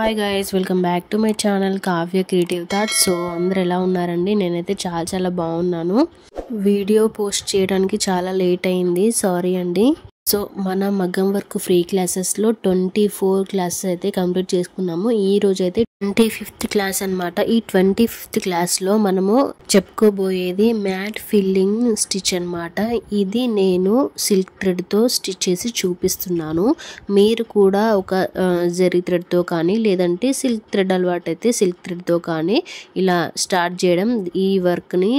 Hi guys, welcome back to my channel Kavya creative thoughts. So అందరు ఎలా ఉన్నారండి? నేనైతే చాలా బాగున్నాను. వీడియో పోస్ట్ చేయడానికి చాలా లేట్ అయింది, సారీ అండి. సో మన మగ్గం వర్క్ ఫ్రీ క్లాసెస్లో 24 క్లాసెస్ అయితే కంప్లీట్ చేసుకున్నాము. ఈ రోజు అయితే 25th క్లాస్ అనమాట. ఈ 25th క్లాస్లో మనము చెప్పుకోబోయేది మ్యాట్ ఫిల్లింగ్ స్టిచ్ అనమాట. ఇది నేను సిల్క్ థ్రెడ్తో స్టిచ్ చేసి చూపిస్తున్నాను. మీరు కూడా ఒక జరీ థ్రెడ్తో కానీ లేదంటే సిల్క్ థ్రెడ్ అలవాటు అయితే సిల్క్ థ్రెడ్తో కానీ ఇలా స్టార్ట్ చేయడం, ఈ వర్క్ని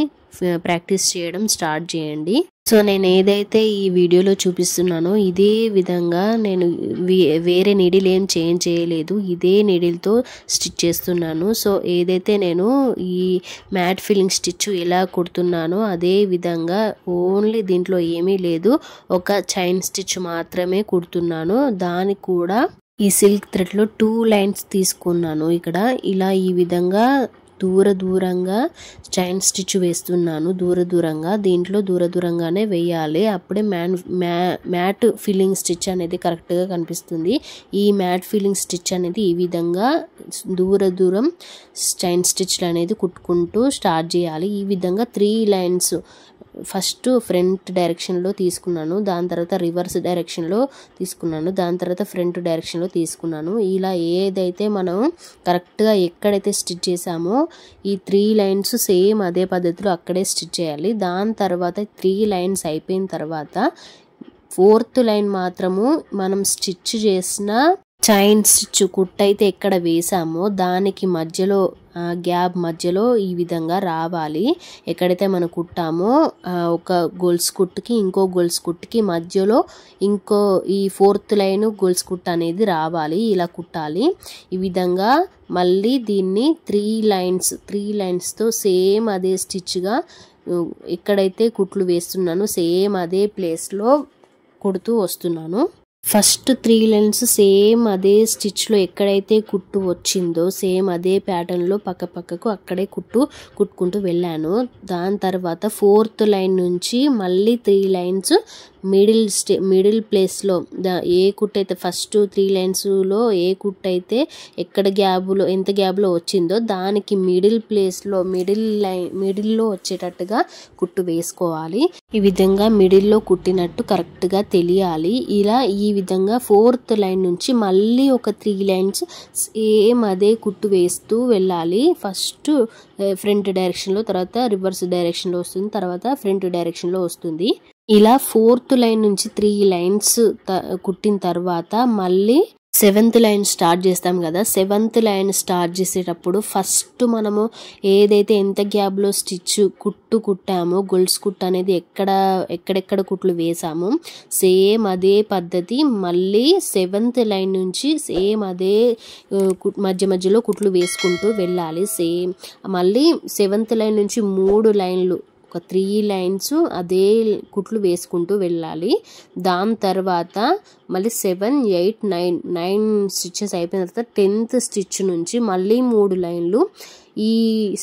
ప్రాక్టీస్ చేయడం స్టార్ట్ చేయండి. సో నేను ఏదైతే ఈ వీడియోలో చూపిస్తున్నానో ఇదే విధంగా నేను వేరే నీడిల్ ఏం చేంజ్ చేయలేదు, ఇదే నీడిల్తో స్టిచ్ చేస్తున్నాను. సో ఏదైతే నేను ఈ మ్యాట్ ఫిల్లింగ్ స్టిచ్ ఎలా కుడుతున్నానో అదే విధంగా ఓన్లీ దీంట్లో ఏమీ లేదు, ఒక చైన్ స్టిచ్ మాత్రమే కుడుతున్నాను. దానికి కూడా ఈ సిల్క్ థ్రెడ్లో 2 లైన్స్ తీసుకున్నాను. ఇక్కడ ఇలా ఈ విధంగా దూరంగా చైన్ స్టిచ్ వేస్తున్నాను. దూరంగా దీంట్లో దూరంగానే వేయాలి, అప్పుడే మ్యాట్ ఫిల్లింగ్ స్టిచ్ అనేది కరెక్ట్గా కనిపిస్తుంది. ఈ మ్యాట్ ఫిల్లింగ్ స్టిచ్ అనేది ఈ విధంగా దూరం చైన్ స్టిచ్లు అనేది కుట్టుకుంటూ స్టార్ట్ చేయాలి. ఈ విధంగా 3 లైన్స్ ఫస్ట్ ఫ్రంట్ డైరెక్షన్లో తీసుకున్నాను, దాని తర్వాత రివర్స్ డైరెక్షన్లో తీసుకున్నాను, దాని తర్వాత ఫ్రంట్ డైరెక్షన్లో తీసుకున్నాను. ఇలా ఏదైతే మనం కరెక్ట్గా ఎక్కడైతే స్టిచ్ చేసామో ఈ 3 లైన్స్ సేమ్ అదే పద్ధతిలో అక్కడే స్టిచ్ చేయాలి. దాని తర్వాత 3 లైన్స్ అయిపోయిన తర్వాత 4th లైన్ మాత్రము మనం స్టిచ్ చేసిన చైన్ స్టిచ్ కుట్టయితే ఎక్కడ వేసామో దానికి మధ్యలో గ్యాప్ మధ్యలో ఈ విధంగా రావాలి. ఎక్కడైతే మనం కుట్టామో ఒక గొలుసు కుట్టుకి ఇంకో గొలుసు కుట్టుకి మధ్యలో ఇంకో ఈ 4th లైన్ గొలుసు కుట్టు అనేది రావాలి. ఇలా కుట్టాలి. ఈ విధంగా మళ్ళీ దీన్ని 3 లైన్స్తో సేమ్ అదే స్టిచ్గా ఎక్కడైతే కుట్లు వేస్తున్నానో సేమ్ అదే ప్లేస్లో కుడుతూ వస్తున్నాను. ఫస్ట్ 3 లైన్స్ సేమ్ అదే స్టిచ్లో ఎక్కడైతే కుట్టు వచ్చిందో సేమ్ అదే ప్యాటర్న్లో పక్కకు అక్కడే కుట్టుకుంటూ వెళ్ళాను. దాని తర్వాత 4th లైన్ నుంచి మళ్ళీ 3 లైన్స్ మిడిల్ ప్లేస్లో ఏ కుట్టు అయితే ఫస్ట్ 3 లైన్స్లో ఏ కుట్టు అయితే ఎంత గ్యాప్లో వచ్చిందో దానికి మిడిల్ ప్లేస్లో మిడిల్లో వచ్చేటట్టుగా కుట్టు వేసుకోవాలి. ఈ విధంగా మిడిల్లో కుట్టినట్టు కరెక్ట్గా తెలియాలి. ఇలా ఈ విధంగా 4th లైన్ నుంచి మళ్ళీ ఒక 3 లైన్స్ సేమ్ అదే కుట్టు వేస్తూ వెళ్ళాలి. ఫస్ట్ ఫ్రంట్ డైరెక్షన్లో, తర్వాత రివర్స్ డైరెక్షన్లో వస్తుంది, తర్వాత ఫ్రంట్ డైరెక్షన్లో వస్తుంది. ఇలా 4th లైన్ నుంచి 3 లైన్స్ కుట్టిన తర్వాత మళ్ళీ 7th లైన్ స్టార్ట్ చేస్తాం కదా. 7th లైన్ స్టార్ట్ చేసేటప్పుడు ఫస్ట్ మనము ఏదైతే ఎంత గ్యాప్లో స్టిచ్ కుట్టామో గొలుసు కుట్టు అనేది ఎక్కడెక్కడ కుట్లు వేసామో సేమ్ అదే పద్ధతి మళ్ళీ 7th లైన్ నుంచి సేమ్ అదే మధ్యలో కుట్లు వేసుకుంటూ వెళ్ళాలి. సేమ్ మళ్ళీ 7th లైన్ నుంచి 3 లైన్లు ఒక 3 లైన్స్ అదే కుట్లు వేసుకుంటూ వెళ్ళాలి. దాని తర్వాత మళ్ళీ 7, 8, 9 స్టిచెస్ అయిపోయిన తర్వాత 10th స్టిచ్ నుంచి మళ్ళీ 3 లైన్లు ఈ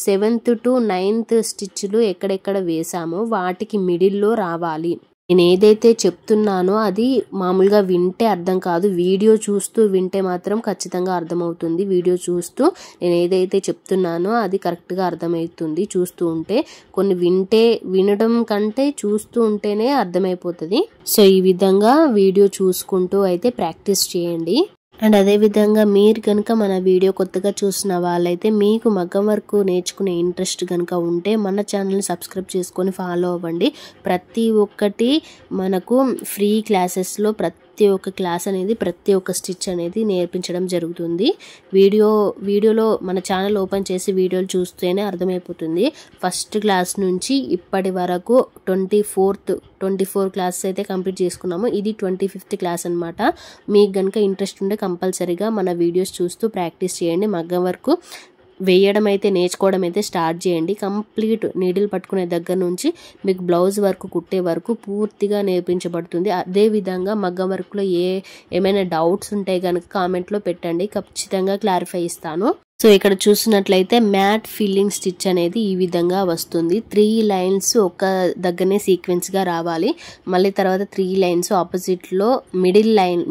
7th to 9th స్టిచ్లు ఎక్కడెక్కడ వేసామో వాటికి మిడిల్లో రావాలి. నేను ఏదైతే చెప్తున్నానో అది మామూలుగా వింటే అర్థం కాదు, వీడియో చూస్తూ వింటే మాత్రం ఖచ్చితంగా అర్థమవుతుంది. వీడియో చూస్తూ నేను ఏదైతే చెప్తున్నానో అది కరెక్ట్గా అర్థమవుతుంది చూస్తూ ఉంటే. కొన్ని వినడం కంటే చూస్తూ ఉంటేనే అర్థమైపోతుంది. సో ఈ విధంగా వీడియో చూసుకుంటూ అయితే ప్రాక్టీస్ చేయండి. అండ్ అదేవిధంగా మీరు కనుక మన వీడియో కొత్తగా చూసిన వాళ్ళైతే మీకు మగ్గం వర్క్ నేర్చుకునే ఇంట్రెస్ట్ కనుక ఉంటే మన ఛానల్ని సబ్స్క్రైబ్ చేసుకొని ఫాలో అవ్వండి. ప్రతి ఒక్కటి మనకు ఫ్రీ క్లాసెస్లో ప్రతి ఒక్క క్లాస్ అనేది ప్రతి ఒక్క స్టిచ్ అనేది నేర్పించడం జరుగుతుంది. వీడియోలో మన ఛానల్ ఓపెన్ చేసి వీడియోలు చూస్తేనే అర్థమైపోతుంది. ఫస్ట్ క్లాస్ నుంచి ఇప్పటి వరకు 24 క్లాసెస్ అయితే కంప్లీట్ చేసుకున్నాము. ఇది 25th క్లాస్ అనమాట. మీకు కనుక ఇంట్రెస్ట్ ఉంటే కంపల్సరీగా మన వీడియోస్ చూస్తూ ప్రాక్టీస్ చేయండి. మగ్గం వరకు వేయడం అయితే నేర్చుకోవడం అయితే స్టార్ట్ చేయండి. కంప్లీట్ నీడిల్ పట్టుకునే దగ్గర నుంచి మీకు బ్లౌజ్ వర్క్ కుట్టే వరకు పూర్తిగా నేర్పించబడుతుంది. అదేవిధంగా మగ్గం వర్క్లో ఏమైనా డౌట్స్ ఉంటే కనుక కామెంట్లో పెట్టండి, ఖచ్చితంగా క్లారిఫై ఇస్తాను. సో ఇక్కడ చూసినట్లయితే మ్యాట్ ఫిల్లింగ్ స్టిచ్ అనేది ఈ విధంగా వస్తుంది. 3 లైన్స్ ఒక దగ్గరనే సీక్వెన్స్గా రావాలి. మళ్ళీ తర్వాత 3 లైన్స్ ఆపోజిట్లో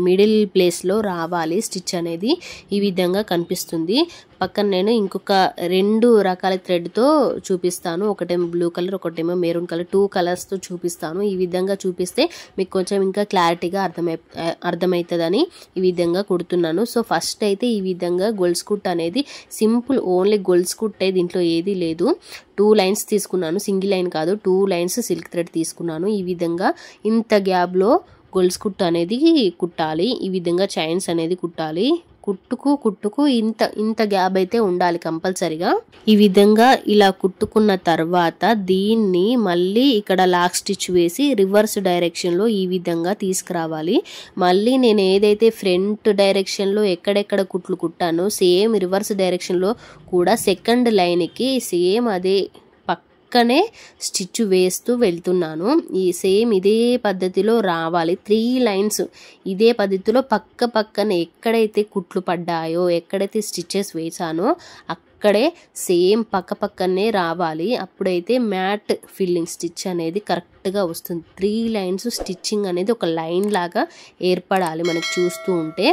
మిడిల్ ప్లేస్లో రావాలి. స్టిచ్ అనేది ఈ విధంగా కనిపిస్తుంది. పక్కన నేను ఇంకొక 2 రకాల థ్రెడ్తో చూపిస్తాను. ఒకటేమో బ్లూ కలర్, ఒకటేమో మెరూన్ కలర్, 2 కలర్స్తో చూపిస్తాను. ఈ విధంగా చూపిస్తే మీకు కొంచెం ఇంకా క్లారిటీగా అర్థమవుతుందని ఈ విధంగా కుడుతున్నాను. సో ఫస్ట్ అయితే ఈ విధంగా గొలుసు కుట్టు అనేది సింపుల్, ఓన్లీ గొలుసు కుట్టే, దీంట్లో ఏది లేదు. 2 లైన్స్ తీసుకున్నాను, సింగిల్ లైన్ కాదు, 2 లైన్స్ సిల్క్ థ్రెడ్ తీసుకున్నాను. ఈ విధంగా ఇంత గ్యాప్లో గొలుసు కుట్టు అనేది కుట్టాలి. ఈ విధంగా చైన్స్ అనేది కుట్టాలి. కుట్టుకు ఇంత గ్యాప్ అయితే ఉండాలి కంపల్సరిగా. ఈ విధంగా ఇలా కుట్టుకున్న తర్వాత దీన్ని మళ్ళీ ఇక్కడ లాక్ స్టిచ్ వేసి రివర్స్ డైరెక్షన్లో ఈ విధంగా తీసుకురావాలి. మళ్ళీ నేను ఏదైతే ఫ్రంట్ డైరెక్షన్లో ఎక్కడెక్కడ కుట్లు కుట్టానో సేమ్ రివర్స్ డైరెక్షన్లో కూడా సెకండ్ లైన్కి సేమ్ అదే పక్కనే స్టిచ్ వేస్తూ వెళ్తున్నాను. ఈ సేమ్ ఇదే పద్ధతిలో రావాలి. 3 లైన్స్ ఇదే పద్ధతిలో పక్కనే ఎక్కడైతే కుట్లు పడ్డాయో, ఎక్కడైతే స్టిచెస్ వేసానో అక్కడే సేమ్ పక్కనే రావాలి. అప్పుడైతే మ్యాట్ ఫిల్లింగ్ స్టిచ్ అనేది కరెక్ట్గా వస్తుంది. 3 లైన్స్ స్టిచ్చింగ్ అనేది ఒక లైన్ లాగా ఏర్పడాలి మనకు చూస్తూ ఉంటే.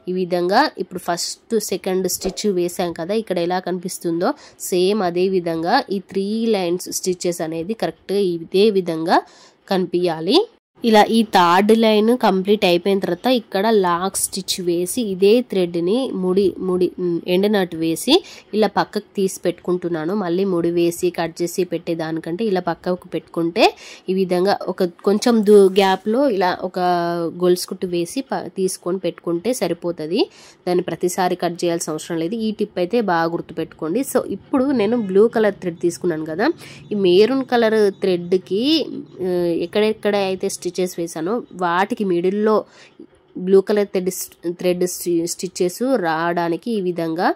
ఈ విధంగా ఇప్పుడు ఫస్ట్ సెకండ్ స్టిచ్ వేసాం కదా, ఇక్కడ ఎలా కనిపిస్తుందో సేమ్ అదే విధంగా ఈ 3 లైన్స్ స్టిచెస్ అనేది కరెక్ట్గా ఇదే విధంగా కనిపించాలి. ఇలా ఈ 3rd లైన్ కంప్లీట్ అయిపోయిన తర్వాత ఇక్కడ లాక్ స్టిచ్ వేసి ఇదే థ్రెడ్ని ముడి ఎండ్ నట్ వేసి ఇలా పక్కకు తీసి పెట్టుకుంటున్నాను. మళ్ళీ ముడి వేసి కట్ చేసి పెట్టేదానికంటే ఇలా పక్కకు పెట్టుకుంటే ఈ విధంగా ఒక కొంచెం గ్యాప్లో ఇలా ఒక గొలుసు కుట్టు వేసి తీసుకొని పెట్టుకుంటే సరిపోతుంది. దాన్ని ప్రతిసారి కట్ చేయాల్సిన అవసరం లేదు. ఈ టిప్ అయితే బాగా గుర్తుపెట్టుకోండి. సో ఇప్పుడు నేను బ్లూ కలర్ థ్రెడ్ తీసుకున్నాను కదా, ఈ మెరూన్ కలర్ థ్రెడ్కి ఎక్కడెక్కడ అయితే స్టిచెస్ వేసానో వాటికి మిడిల్లో బ్లూ కలర్ థ్రెడ్ స్టిచెస్ రావడానికి ఈ విధంగా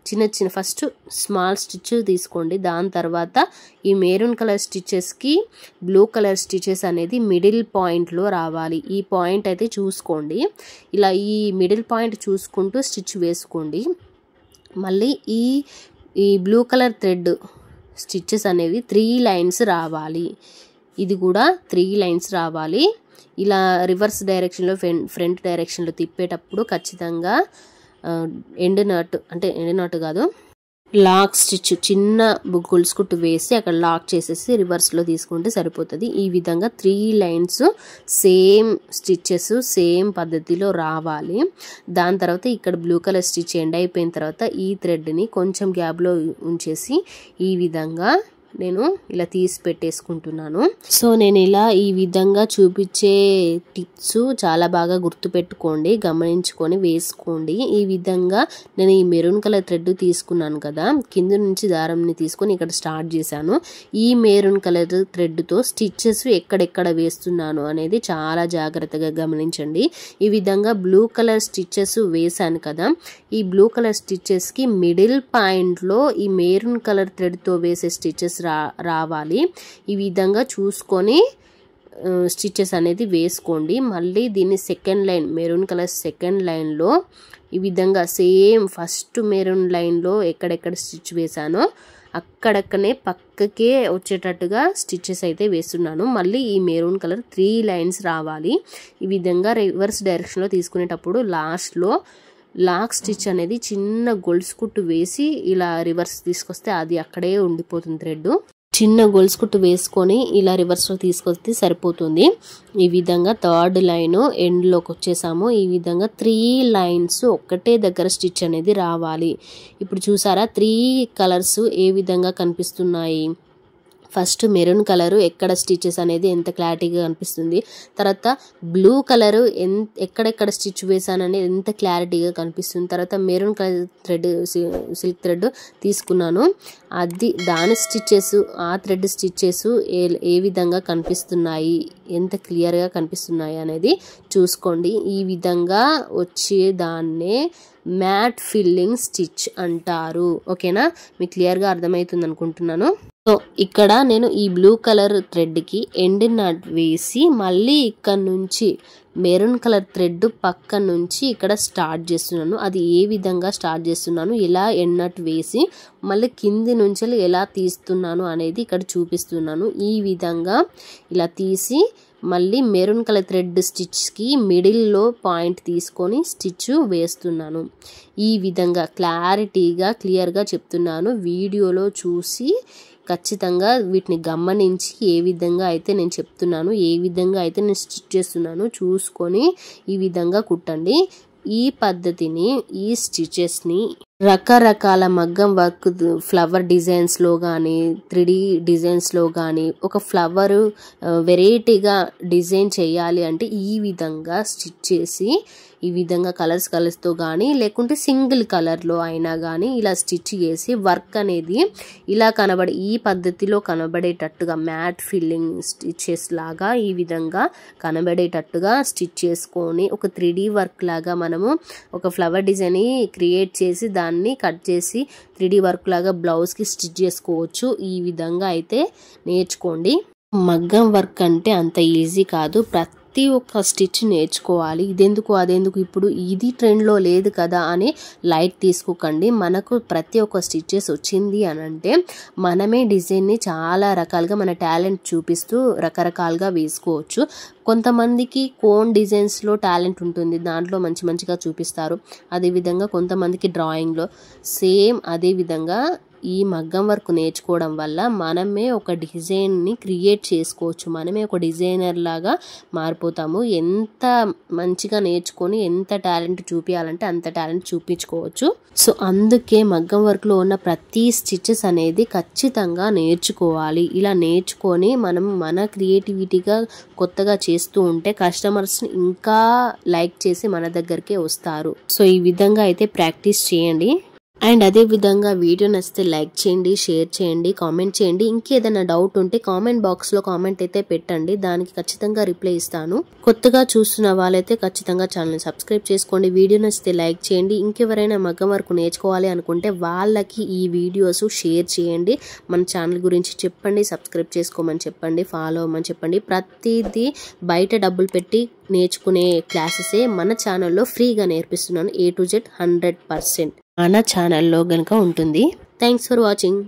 చిన్న ఫస్ట్ స్మాల్ స్టిచ్ తీసుకోండి. దాని తర్వాత ఈ మెరూన్ కలర్ స్టిచెస్కి బ్లూ కలర్ స్టిచెస్ అనేది మిడిల్ పాయింట్లో రావాలి. ఈ పాయింట్ అయితే చూసుకోండి. ఇలా ఈ మిడిల్ పాయింట్ చూసుకుంటూ స్టిచ్ వేసుకోండి. మళ్ళీ ఈ బ్లూ కలర్ థ్రెడ్ స్టిచెస్ అనేవి 3 లైన్స్ రావాలి. ఇది కూడా 3 లైన్స్ రావాలి. ఇలా రివర్స్ డైరెక్షన్లో ఫ్రంట్ డైరెక్షన్లో తిప్పేటప్పుడు ఖచ్చితంగా ఎండ్ నట్ కాదు, లాక్ స్టిచ్ చిన్న గొలుసు కుట్టు వేసి అక్కడ లాక్ చేసేసి రివర్స్లో తీసుకుంటే సరిపోతుంది. ఈ విధంగా 3 లైన్స్ సేమ్ స్టిచెస్ సేమ్ పద్ధతిలో రావాలి. దాని తర్వాత ఇక్కడ బ్లూ కలర్ స్టిచ్ ఎండ్ అయిపోయిన తర్వాత ఈ థ్రెడ్ని కొంచెం గ్యాప్లో ఉంచేసి ఈ విధంగా నేను ఇలా తీసి పెట్టేసుకుంటున్నాను. సో నేను ఇలా ఈ విధంగా చూపించే టిప్స్ చాలా బాగా గుర్తుపెట్టుకోండి, గమనించుకొని వేసుకోండి. ఈ విధంగా నేను ఈ మెరూన్ కలర్ థ్రెడ్ తీసుకున్నాను కదా, కింద నుంచి దారంని తీసుకొని ఇక్కడ స్టార్ట్ చేశాను. ఈ మెరూన్ కలర్ థ్రెడ్తో స్టిచెస్ ఎక్కడెక్కడ వేస్తున్నాను అనేది చాలా జాగ్రత్తగా గమనించండి. ఈ విధంగా బ్లూ కలర్ స్టిచెస్ వేసాను కదా, ఈ బ్లూ కలర్ స్టిచెస్కి మిడిల్ పాయింట్లో ఈ మెరూన్ కలర్ థ్రెడ్తో వేసే స్టిచెస్ రావాలి. ఈ విధంగా చూసుకొని స్టిచెస్ అనేది వేసుకోండి. మళ్ళీ దీన్ని second line maroon colour second లైన్లో ఈ విధంగా సేమ్ ఫస్ట్ మెరూన్ లైన్లో ఎక్కడెక్కడ స్టిచ్ వేసానో అక్కడక్కనే పక్కకే వచ్చేటట్టుగా స్టిచెస్ అయితే వేస్తున్నాను. మళ్ళీ ఈ మెరూన్ కలర్ 3 లైన్స్ రావాలి. ఈ విధంగా రివర్స్ డైరెక్షన్లో తీసుకునేటప్పుడు లాస్ట్లో లాక్ స్టిచ్ అనేది చిన్న గొలుసు కుట్టు వేసి ఇలా రివర్స్ తీసుకొస్తే అది అక్కడే ఉండిపోతుంది. థ్రెడ్ చిన్న గొలుసు కుట్టు వేసుకొని ఇలా రివర్స్లో తీసుకొస్తే సరిపోతుంది. ఈ విధంగా 3rd లైన్ ఎండ్లోకి వచ్చేసాము. ఈ విధంగా 3 లైన్స్ ఒక్కటే దగ్గర స్టిచ్ అనేది రావాలి. ఇప్పుడు చూసారా 3 కలర్స్ ఏ విధంగా కనిపిస్తున్నాయి. ఫస్ట్ మెరూన్ కలరు ఎక్కడ స్టిచెస్ అనేది ఎంత క్లారిటీగా కనిపిస్తుంది. తర్వాత బ్లూ కలరు ఎక్కడెక్కడ స్టిచ్ వేసాననేది ఎంత క్లారిటీగా కనిపిస్తుంది. తర్వాత maroon colour thread silk thread తీసుకున్నాను, దాని స్టిచెస్ ఆ థ్రెడ్ స్టిచెస్ ఏ విధంగా కనిపిస్తున్నాయి, ఎంత క్లియర్గా కనిపిస్తున్నాయి అనేది చూసుకోండి. ఈ విధంగా వచ్చే దాన్నే మ్యాట్ ఫిల్లింగ్ స్టిచ్ అంటారు. ఓకేనా, మీకు క్లియర్గా అర్థమవుతుంది అనుకుంటున్నాను. సో ఇక్కడ నేను ఈ బ్లూ కలర్ థ్రెడ్కి ఎండ్ నాట్ వేసి మళ్ళీ ఇక్కడ నుంచి మెరూన్ కలర్ థ్రెడ్ పక్క నుంచి ఇక్కడ స్టార్ట్ చేస్తున్నాను. అది ఏ విధంగా స్టార్ట్ చేస్తున్నాను, ఎలా ఎండ్ నాట్ వేసి మళ్ళీ కింది నుంచి ఎలా తీస్తున్నాను అనేది ఇక్కడ చూపిస్తున్నాను. ఈ విధంగా ఇలా తీసి మళ్ళీ మెరూన్ కలర్ థ్రెడ్ స్టిచ్కి మిడిల్లో పాయింట్ తీసుకొని స్టిచ్ వేస్తున్నాను. ఈ విధంగా క్లియర్గా చెప్తున్నాను. వీడియోలో చూసి ఖచ్చితంగా వీటిని గమనించి ఏ విధంగా అయితే నేను చెప్తున్నాను, ఏ విధంగా అయితే నేను స్టిచ్ చేస్తున్నాను చూసుకొని ఈ విధంగా కుట్టండి. ఈ పద్ధతిని, ఈ స్టిచెస్ని రకరకాల మగ్గం వర్క్ ఫ్లవర్ డిజైన్స్లో కానీ 3D డిజైన్స్లో కానీ ఒక ఫ్లవర్ వెరైటీగా డిజైన్ చేయాలి అంటే ఈ విధంగా స్టిచ్ చేసి ఈ విధంగా కలర్స్తో కానీ లేకుంటే సింగిల్ కలర్లో అయినా కానీ ఇలా స్టిచ్ చేసి వర్క్ అనేది ఇలా ఈ పద్ధతిలో కనబడేటట్టుగా మ్యాట్ ఫిల్లింగ్ స్టిచెస్ లాగా ఈ విధంగా కనబడేటట్టుగా స్టిచ్ చేసుకొని ఒక 3D వర్క్ లాగా మనము ఒక ఫ్లవర్ డిజైన్ క్రియేట్ చేసి దాన్ని కట్ చేసి 3D వర్క్ లాగా బ్లౌజ్కి స్టిచ్ చేసుకోవచ్చు. ఈ విధంగా అయితే నేర్చుకోండి. మగ్గం వర్క్ అంటే అంత ఈజీ కాదు. ప్రతి ఒక్క స్టిచ్ నేర్చుకోవాలి. ఇదెందుకు అదెందుకు ఇప్పుడు ఇది ట్రెండ్లో లేదు కదా అని లైట్ తీసుకోకండి. మనకు ప్రతి ఒక్క స్టిచెస్ వచ్చింది అని అంటే మనమే డిజైన్ని చాలా రకాలుగా మన టాలెంట్ చూపిస్తూ రకరకాలుగా వేసుకోవచ్చు. కొంతమందికి కోన్ డిజైన్స్లో టాలెంట్ ఉంటుంది, దాంట్లో మంచిగా చూపిస్తారు. అదేవిధంగా కొంతమందికి డ్రాయింగ్లో సేమ్ అదేవిధంగా ఈ మగ్గం వర్క్ నేర్చుకోవడం వల్ల మనమే ఒక డిజైన్ని క్రియేట్ చేసుకోవచ్చు. మనమే ఒక డిజైనర్ లాగా మారిపోతాము. ఎంత మంచిగా నేర్చుకొని ఎంత టాలెంట్ చూపించాలంటే అంత టాలెంట్ చూపించుకోవచ్చు. సో అందుకే మగ్గం వర్క్లో ఉన్న ప్రతి స్టిచెస్ అనేది ఖచ్చితంగా నేర్చుకోవాలి. ఇలా నేర్చుకొని మనం మన క్రియేటివిటీగా కొత్తగా చేస్తూ ఉంటే కస్టమర్స్ని ఇంకా లైక్ చేసి మన దగ్గరికే వస్తారు. సో ఈ విధంగా అయితే ప్రాక్టీస్ చేయండి. అండ్ అదే విధంగా వీడియో నచ్చితే లైక్ చేయండి, షేర్ చేయండి, కామెంట్ చేయండి. ఇంకేదైనా డౌట్ ఉంటే కామెంట్ బాక్స్లో కామెంట్ అయితే పెట్టండి, దానికి ఖచ్చితంగా రిప్లై ఇస్తాను. కొత్తగా చూస్తున్న వాళ్ళైతే ఖచ్చితంగా ఛానల్ని సబ్స్క్రైబ్ చేసుకోండి. వీడియో నచ్చితే లైక్ చేయండి. ఇంకెవరైనా మగ్గం వర్క్ నేర్చుకోవాలి అనుకుంటే వాళ్ళకి ఈ వీడియోస్ షేర్ చేయండి. మన ఛానల్ గురించి చెప్పండి, సబ్స్క్రైబ్ చేసుకోమని చెప్పండి, ఫాలో అవ్వమని చెప్పండి. ప్రతిదీ బయట డబ్బులు పెట్టి నేర్చుకునే క్లాసెసే మన ఛానల్లో ఫ్రీగా నేర్పిస్తున్నాను. A to Z 100% మన ఛానల్లో గనుక ఉంటుంది. Thanks for watching.